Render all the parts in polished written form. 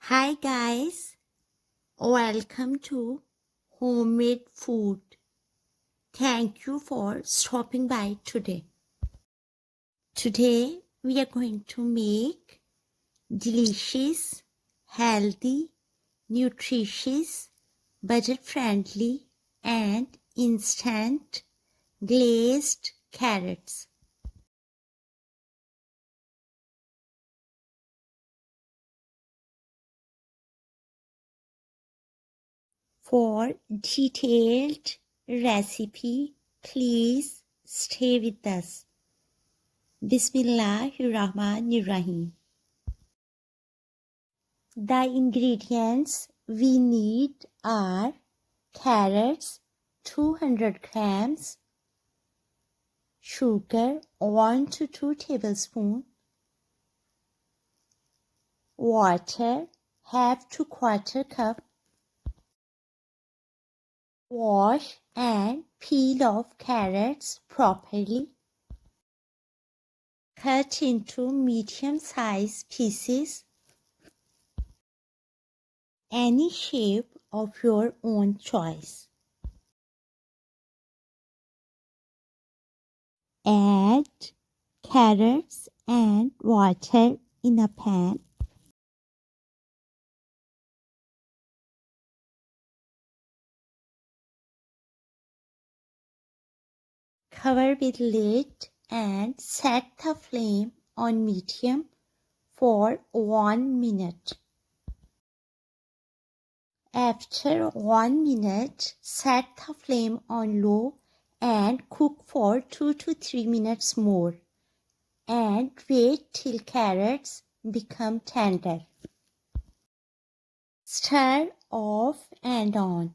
Hi guys, welcome to Homemade Food. Thank you for stopping by today. Today we are going to make delicious, healthy, nutritious, budget-friendly and instant glazed carrots. For detailed recipe, please stay with us. Bismillahirrahmanirrahim. The ingredients we need are carrots 200 grams, sugar 1 to 2 tablespoons, water half to quarter cup. Wash and peel off carrots properly. Cut into medium-sized pieces, any shape of your own choice. Add carrots and water in a pan. Cover with lid and set the flame on medium for 1 minute. After 1 minute, set the flame on low and cook for 2 to 3 minutes more. And wait till carrots become tender. Stir off and on.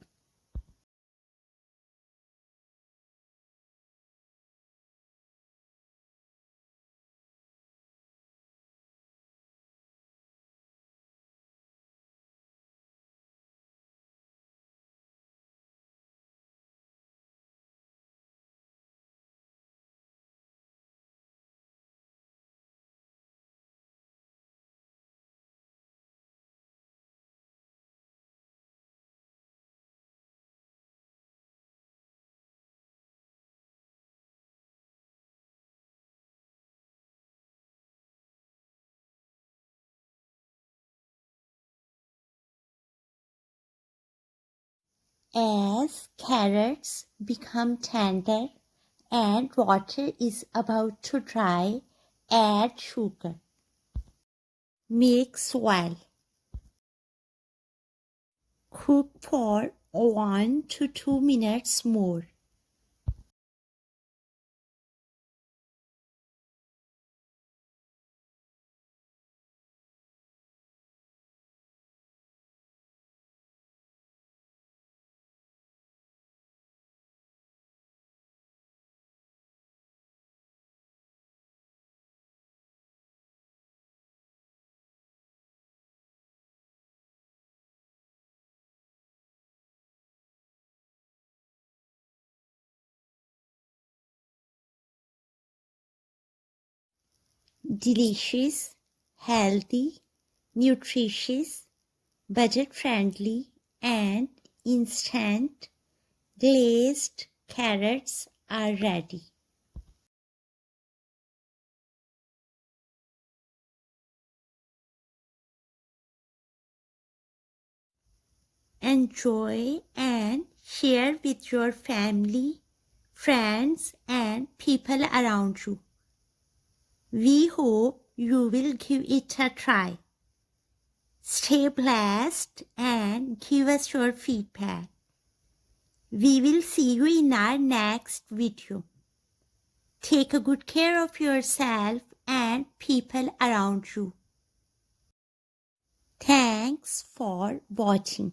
As carrots become tender and water is about to dry, add sugar. Mix well. Cook for 1 to 2 minutes more. Delicious, healthy, nutritious, budget-friendly and instant glazed carrots are ready. Enjoy and share with your family, friends and people around you. We hope you will give it a try. Stay blessed and give us your feedback. We will see you in our next video. Take a good care of yourself and people around you. Thanks for watching.